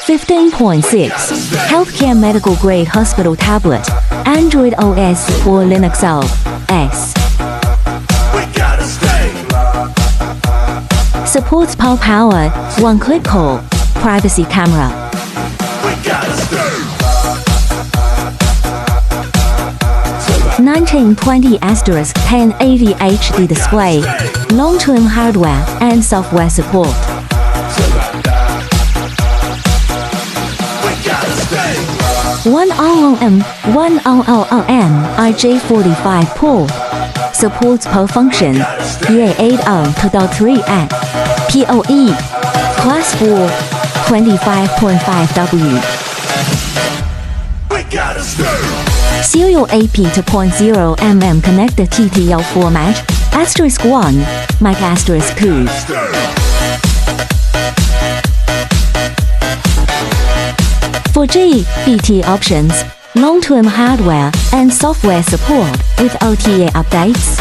15.6 Healthcare Medical Grade Hospital Tablet, Android OS or Linux OS. Supports power, one-click call, privacy camera. 1920 1080 HD display, long-term hardware and software support. One OOM, one OOM IJ45 port. Supports PO function, UA80 2.3N, PoE, Class 4, 25.5W. Serial AP 2.0mm connector TTL format, *1, mic *2. For BT options, long-term hardware and software support with OTA updates.